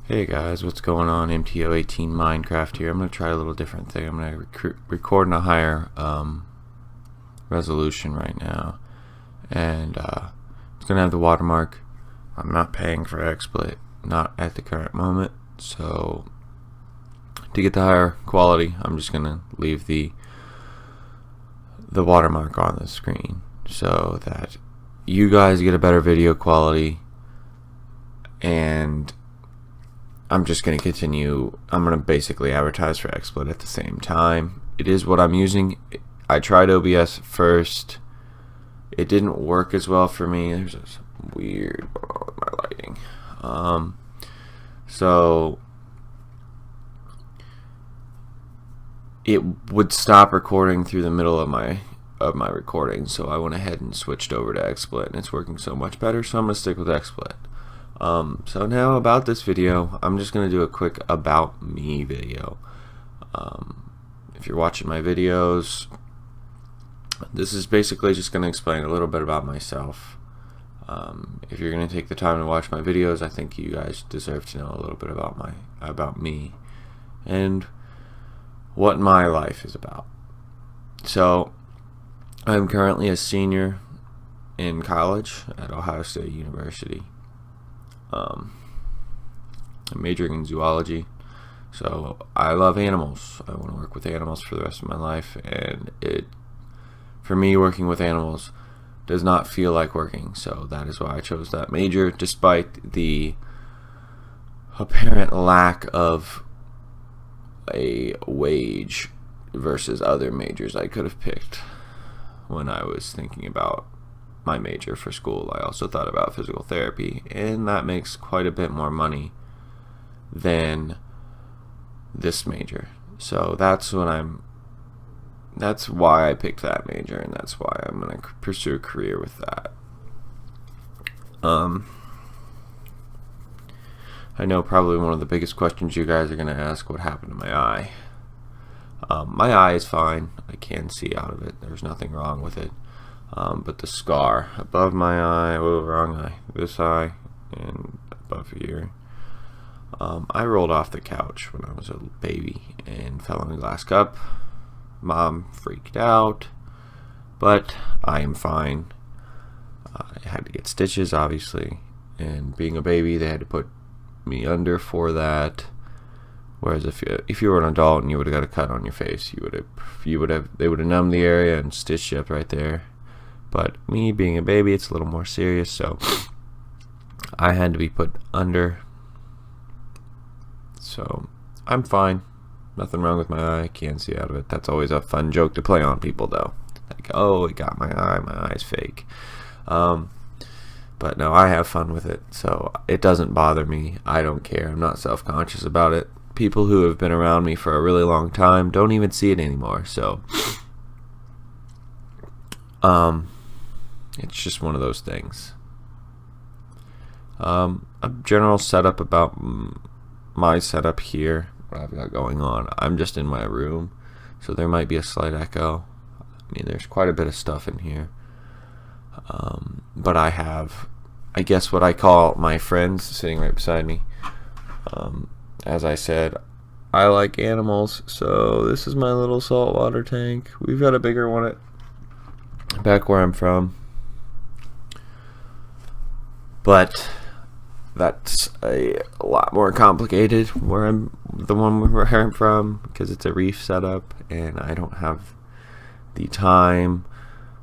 Hey guys, what's going on? mto18 Minecraft here. I'm going to try a little different thing. I'm going to record in a higher resolution right now. And it's going to have the watermark. I'm not paying for XSplit, not at the current moment. So to get the higher quality, I'm just going to leave the watermark on the screen so that you guys get a better video quality. And I'm just going to continue. I'm going to basically advertise for XSplit at the same time. It is what I'm using. I tried OBS first. It didn't work as well for me. There's some weird with my lighting. So it would stop recording through the middle of my recording. So I went ahead and switched over to XSplit, and it's working so much better. So I'm going to stick with XSplit. So now about this video, I'm just going to do a quick about me video. If you're watching my videos, this is basically just going to explain a little bit about myself. If you're going to take the time to watch my videos, I think you guys deserve to know a little bit about me and what my life is about. So I'm currently a senior in college at Ohio State University. I'm majoring in zoology, so I love animals. I want to work with animals for the rest of my life, and for me, working with animals does not feel like working, so that is why I chose that major, despite the apparent lack of a wage versus other majors I could have picked when I was thinking about my major for school. I also thought about physical therapy, and that makes quite a bit more money than this major. So that's why I picked that major, and that's why I'm going to pursue a career with that. I know probably one of the biggest questions you guys are going to ask: what happened to my eye? My eye is fine. I can see out of it. There's nothing wrong with it. But the scar above my eye, wrong eye, this eye, and above here, I rolled off the couch when I was a baby and fell in a glass cup. Mom freaked out, but I am fine. I had to get stitches, obviously, and being a baby, they had to put me under for that. Whereas if you were an adult and you would have got a cut on your face, they would have numbed the area and stitched you up right there. But me being a baby, it's a little more serious, so I had to be put under. So I'm fine. Nothing wrong with my eye. I can't see out of it. That's always a fun joke to play on people, though. Like, oh, it got my eye. My eye's fake. But no, I have fun with it, so it doesn't bother me. I don't care. I'm not self-conscious about it. People who have been around me for a really long time don't even see it anymore, so it's just one of those things. A general setup about my setup here, what I've got going on. I'm just in my room, so there might be a slight echo. I mean, there's quite a bit of stuff in here. But I have, I guess, what I call my friends sitting right beside me. As I said, I like animals, so this is my little saltwater tank. We've got a bigger one back where I'm from, but that's a lot more complicated where I'm from, because it's a reef setup, and I don't have the time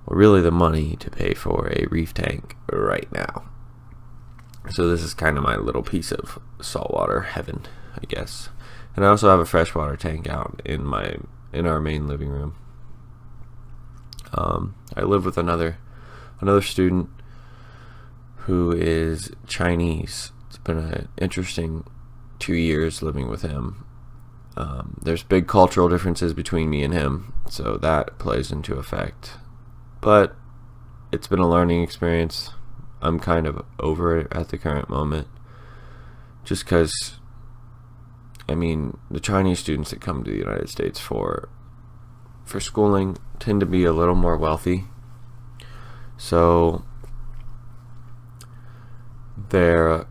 or really the money to pay for a reef tank right now. So this is kind of my little piece of saltwater heaven, I guess. And I also have a freshwater tank out in our main living room. I live with another student who is Chinese. It's been an interesting 2 years living with him. There's big cultural differences between me and him, so that plays into effect. But it's been a learning experience. I'm kind of over it at the current moment, just because, I mean, the Chinese students that come to the United States for schooling tend to be a little more wealthy, so they're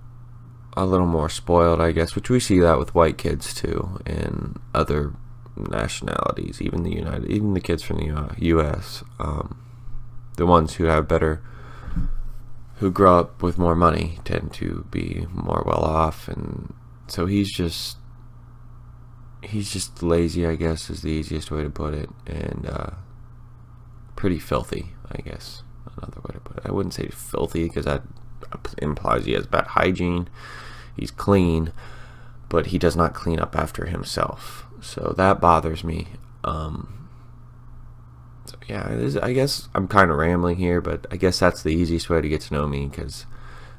a little more spoiled, I guess, which we see that with white kids too, and other nationalities, even the kids from the U.S. The ones who have who grow up with more money tend to be more well off, and so he's just lazy, I guess, is the easiest way to put it, and pretty filthy, I guess, another way to put it. I wouldn't say filthy because that implies he has bad hygiene. He's clean, but he does not clean up after himself, so that bothers me. So yeah, I guess I'm kind of rambling here, but I guess that's the easiest way to get to know me, because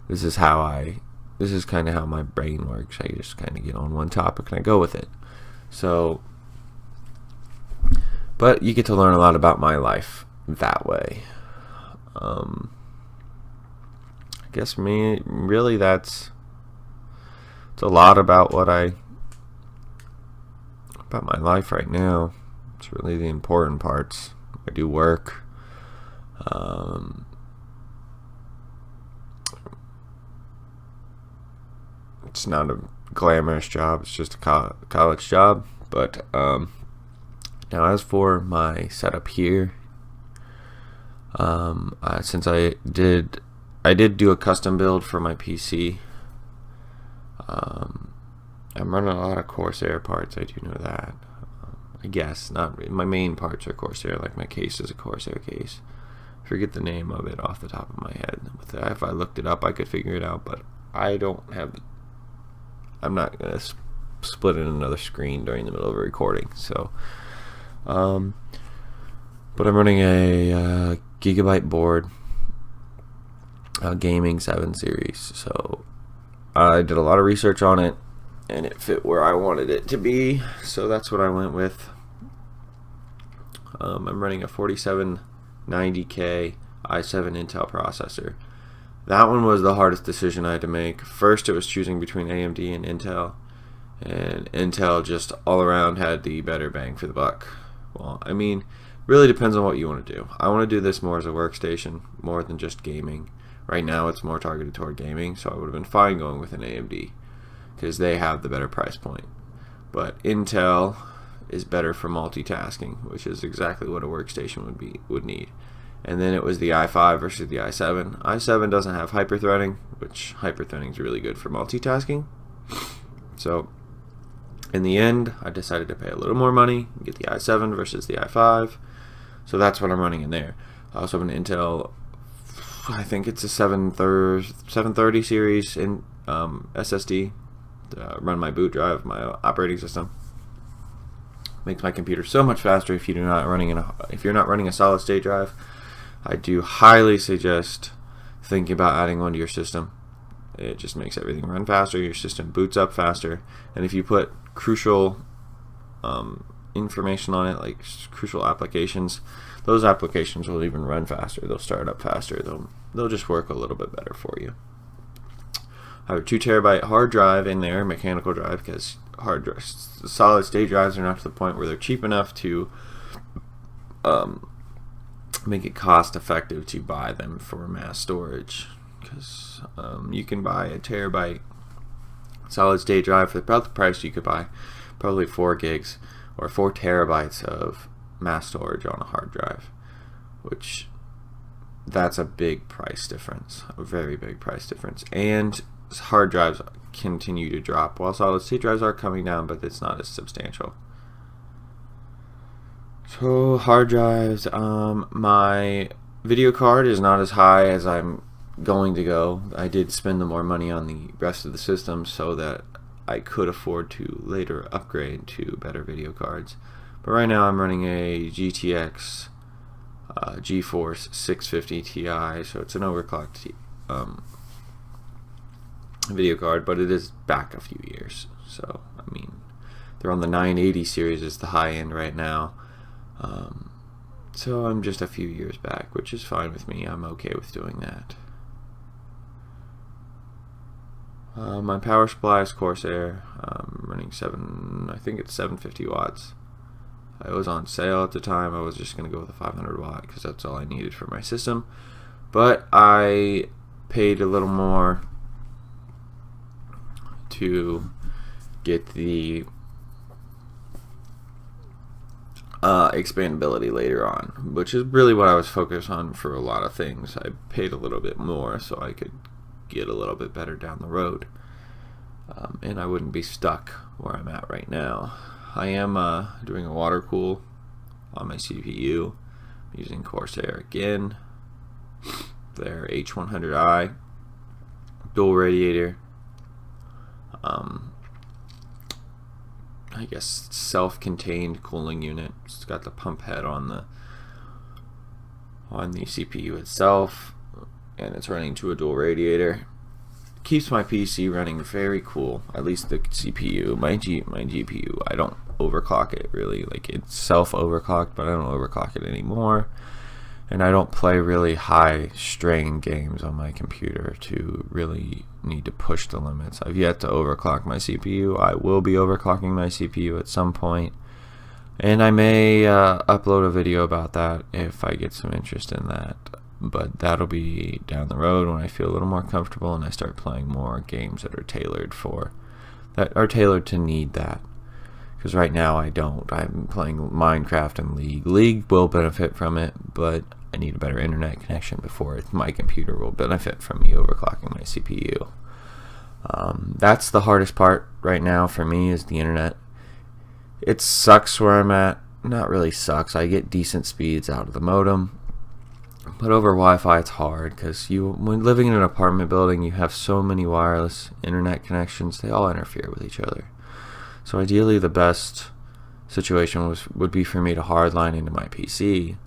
this is kind of how my brain works. I just kind of get on one topic and I go with it. So, but you get to learn a lot about my life that way. I guess me, really, it's a lot about about my life right now. It's really the important parts. I do work. It's not a glamorous job. It's just a college job. But now, as for my setup here, since I did do a custom build for my PC. I'm running a lot of Corsair parts. I do know that. I guess not. My main parts are Corsair. Like my case is a Corsair case. I forget the name of it off the top of my head. If I looked it up, I could figure it out. But I don't have. I'm not gonna split in another screen during the middle of a recording. So, but I'm running a gigabyte board, a gaming 7 series. So I did a lot of research on it, and it fit where I wanted it to be, so that's what I went with. I'm running a 4790K i7 Intel processor. That one was the hardest decision I had to make. First, it was choosing between AMD and Intel, and Intel just all around had the better bang for the buck. Well, I mean, really depends on what you want to do. I want to do this more as a workstation, more than just gaming. Right now, it's more targeted toward gaming, so I would have been fine going with an AMD, because they have the better price point. But Intel is better for multitasking, which is exactly what a workstation would need. And then it was the i5 versus the i7. i7 doesn't have hyperthreading, which hyperthreading is really good for multitasking. So in the end, I decided to pay a little more money and get the i7 versus the i5. So that's what I'm running in there. I also have an Intel, I think it's a 730 series in SSD to run my boot drive, my operating system. Makes my computer so much faster if you're not running a solid state drive. I do highly suggest thinking about adding one to your system. It just makes everything run faster. Your system boots up faster, and if you put crucial information on it, like crucial applications, those applications will even run faster. They'll start up faster. They'll just work a little bit better for you. I have a 2 terabyte hard drive in there, mechanical drive, because solid state drives are not to the point where they're cheap enough to make it cost effective to buy them for mass storage. Because you can buy a terabyte solid state drive for about the price you could buy probably 4 gigs or 4 terabytes of mass storage on a hard drive, which that's a big price difference, a very big price difference. And hard drives continue to drop while solid state drives are coming down, but it's not as substantial. So hard drives, my video card is not as high as I'm going to go. I did spend the more money on the rest of the system so that I could afford to later upgrade to better video cards. But right now I'm running a GTX GeForce 650 Ti, so it's an overclocked video card, but it is back a few years. So I mean, they're on the 980 series is the high end right now. So I'm just a few years back, which is fine with me. I'm okay with doing that. My power supply is Corsair. I'm running I think it's 750 watts. It was on sale at the time. I was just going to go with a 500 watt because that's all I needed for my system. But I paid a little more to get the expandability later on, which is really what I was focused on for a lot of things. I paid a little bit more so I could get a little bit better down the road, and I wouldn't be stuck where I'm at right now. I am doing a water cool on my CPU using Corsair again, their H100i dual radiator, I guess self-contained cooling unit. It's got the pump head on the CPU itself, and it's running to a dual radiator. Keeps my PC running very cool, at least the CPU. My GPU, I don't overclock it really. Like, it's self-overclocked, but I don't overclock it anymore. And I don't play really high strain games on my computer to really need to push the limits. I've yet to overclock my CPU. I will be overclocking my CPU at some point, and I may upload a video about that if I get some interest in that. But that'll be down the road when I feel a little more comfortable and I start playing more games that are tailored to need that. Because right now I don't. I'm playing Minecraft and League. League will benefit from it, but I need a better internet connection before my computer will benefit from me overclocking my CPU. That's the hardest part right now for me, is the internet. It sucks where I'm at. Not really sucks. I get decent speeds out of the modem, but over Wi-Fi it's hard, because when living in an apartment building, you have so many wireless internet connections. They all interfere with each other. So ideally, the best situation would be for me to hardline into my PC,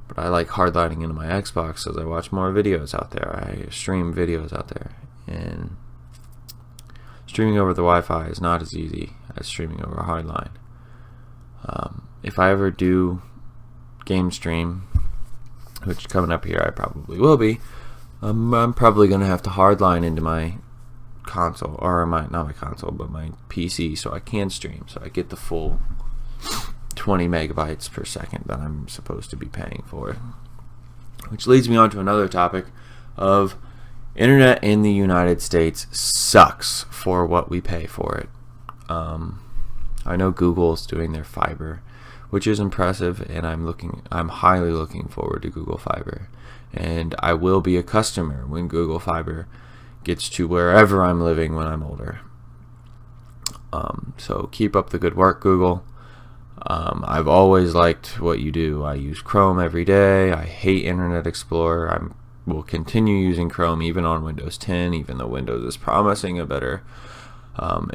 but I like hardlining into my Xbox because I watch more videos out there. I stream videos out there, and streaming over the Wi-Fi is not as easy as streaming over a hardline. If I ever do game stream, which coming up here I probably will be, I'm probably going to have to hardline into my console, or not my console, but my PC, so I can stream, so I get the full 20 megabytes per second that I'm supposed to be paying for. Which leads me on to another topic of internet in the United States sucks for what we pay for it. I know Google's doing their fiber, which is impressive, and I'm highly looking forward to Google Fiber, and I will be a customer when Google Fiber gets to wherever I'm living when I'm older. So keep up the good work, Google. I've always liked what you do. I use Chrome every day. I hate Internet Explorer. I will continue using Chrome even on Windows 10, even though Windows is promising a better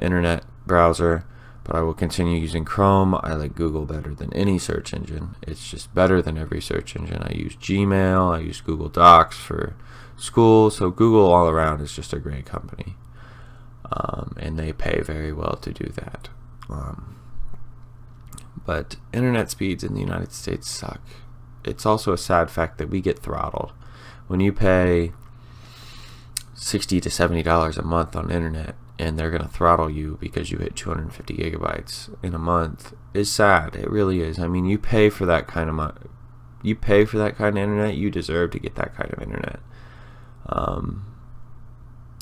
internet browser. But I will continue using Chrome. I like Google better than any search engine. It's just better than every search engine. I use Gmail. I use Google Docs for school. So Google all around is just a great company. And they pay very well to do that. But internet speeds in the United States suck. It's also a sad fact that we get throttled. When you pay $60 to $70 a month on internet, and they're going to throttle you because you hit 250 gigabytes in a month, is sad. It really is. I mean, you pay for that kind of internet, you deserve to get that kind of internet.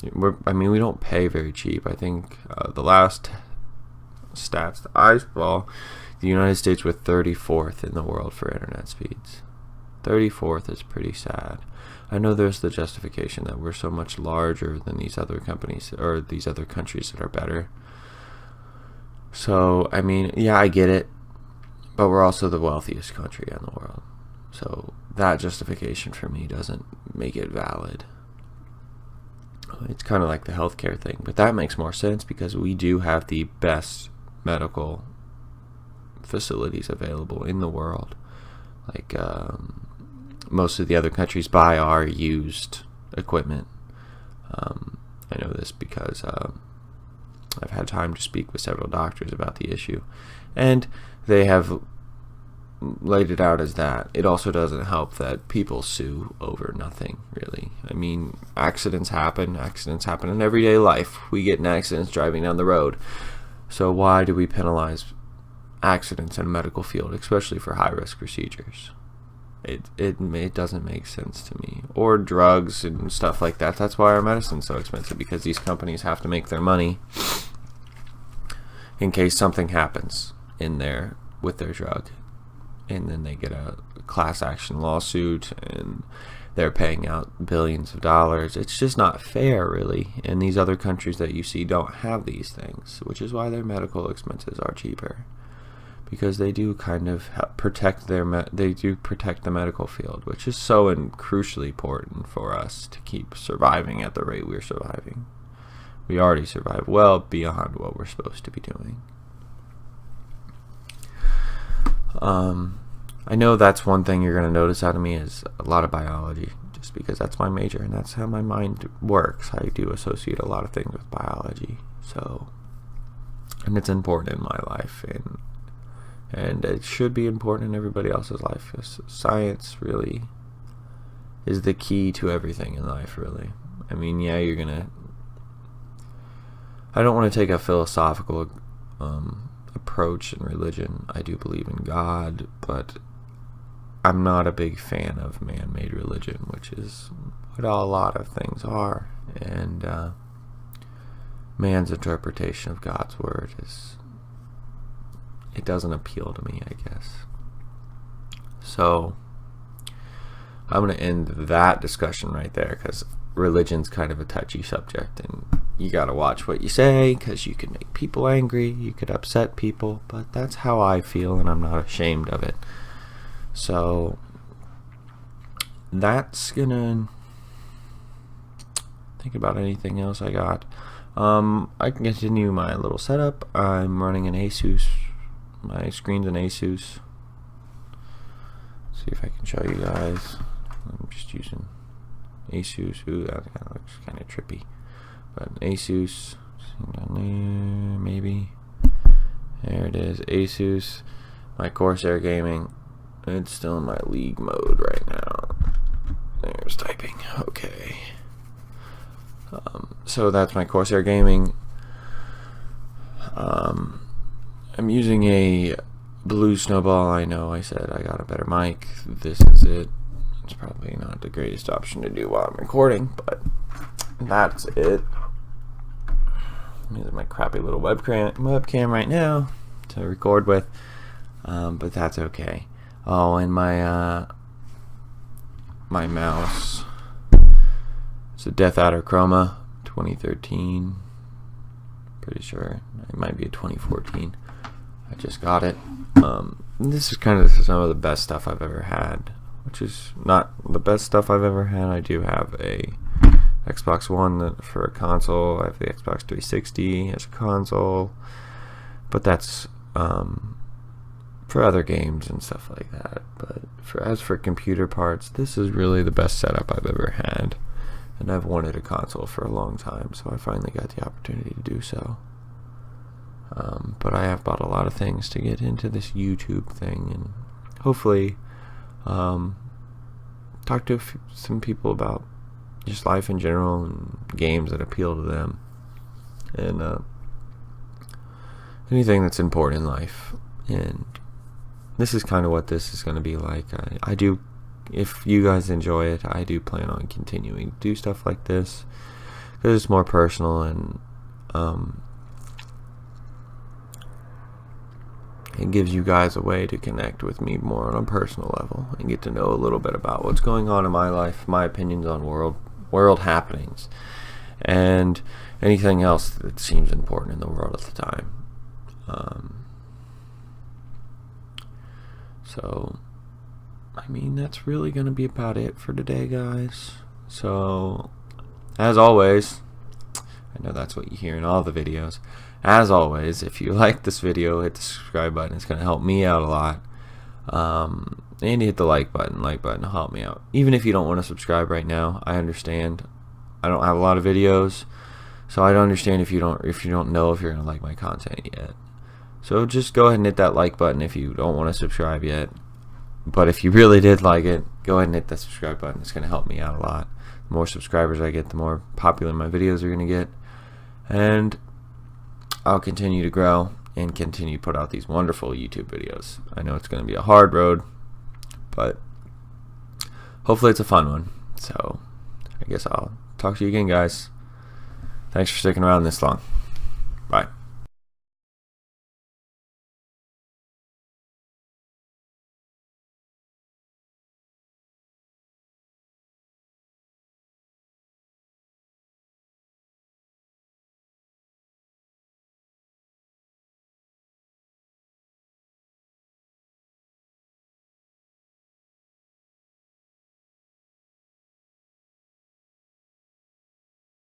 We don't pay very cheap. I think the last stats that I saw, the United States was 34th in the world for internet speeds. 34th is pretty sad. I know there's the justification that we're so much larger than these other companies or these other countries that are better. So, I mean, yeah, I get it, but we're also the wealthiest country in the world. So that justification for me doesn't make it valid. It's kind of like the healthcare thing, but that makes more sense because we do have the best medical facilities available in the world. Like, most of the other countries buy our used equipment. I know this because I've had time to speak with several doctors about the issue, and they have laid it out as that. It also doesn't help that people sue over nothing, really. I mean, accidents happen in everyday life. We get in accidents driving down the road. So why do we penalize accidents in the medical field, especially for high-risk procedures? It doesn't make sense to me. Or drugs and stuff like that. That's why our medicine's so expensive, because these companies have to make their money in case something happens in there with their drug, and then they get a class action lawsuit and they're paying out billions of dollars. It's just not fair, really. And these other countries that you see don't have these things, which is why their medical expenses are cheaper, because they do kind of protect protect the medical field, which is so crucially important for us to keep surviving at the rate we're surviving. We already survive well beyond what we're supposed to be doing. I know that's one thing you're going to notice out of me is a lot of biology, just because that's my major and that's how my mind works. I do associate a lot of things with biology, and it's important in my life, and it should be important in everybody else's life. Science really is the key to everything in life, really. I mean, yeah, I don't want to take a philosophical approach in religion. I do believe in God, but I'm not a big fan of man-made religion, which is what a lot of things are. And man's interpretation of God's word it doesn't appeal to me, I guess. So I'm going to end that discussion right there, because religion's kind of a touchy subject, and you got to watch what you say, because you can make people angry, you could upset people, but that's how I feel, and I'm not ashamed of it. So that's gonna think about anything else I got. I can continue my little setup. I'm running an Asus. My screen's an Asus. See if I can show you guys. I'm just using Asus. Ooh, that kind of looks kind of trippy. But Asus, down there, maybe. There it is, Asus. My Corsair Gaming. It's still in my league mode right now. There's typing. Okay. So that's my Corsair Gaming. I'm using a Blue Snowball. I know I said I got a better mic. This is it. It's probably not the greatest option to do while I'm recording, but that's it. I'm using my crappy little webcam right now to record with, but that's okay. Oh, and my my mouse. It's a Death Adder Chroma 2013. Pretty sure it might be a 2014. I just got it. This is kind of some of the best stuff I've ever had, which is not the best stuff I've ever had. I do have a Xbox One for a console. I have the Xbox 360 as a console, but that's for other games and stuff like that. But as for computer parts, this is really the best setup I've ever had, and I've wanted a console for a long time, so I finally got the opportunity to do so. But I have bought a lot of things to get into this YouTube thing, and hopefully talk to some people about just life in general and games that appeal to them, and anything that's important in life. And this is kind of what this is going to be like. I do, if you guys enjoy it, I do plan on continuing to do stuff like this, because it's more personal, and it gives you guys a way to connect with me more on a personal level and get to know a little bit about what's going on in my life, my opinions on world happenings, and anything else that seems important in the world at the time. So, I mean, that's really going to be about it for today, guys. So, as always, I know that's what you hear in all the videos. As always, if you like this video, hit the subscribe button. It's going to help me out a lot. And hit the like button. Like button will help me out. Even if you don't want to subscribe right now, I understand. I don't have a lot of videos, so I don't understand if you don't know if you're going to like my content yet. So just go ahead and hit that like button if you don't want to subscribe yet. But if you really did like it, go ahead and hit that subscribe button. It's going to help me out a lot. The more subscribers I get, the more popular my videos are going to get. And I'll continue to grow and continue to put out these wonderful YouTube videos. I know it's going to be a hard road, but hopefully it's a fun one. So I guess I'll talk to you again, guys. Thanks for sticking around this long.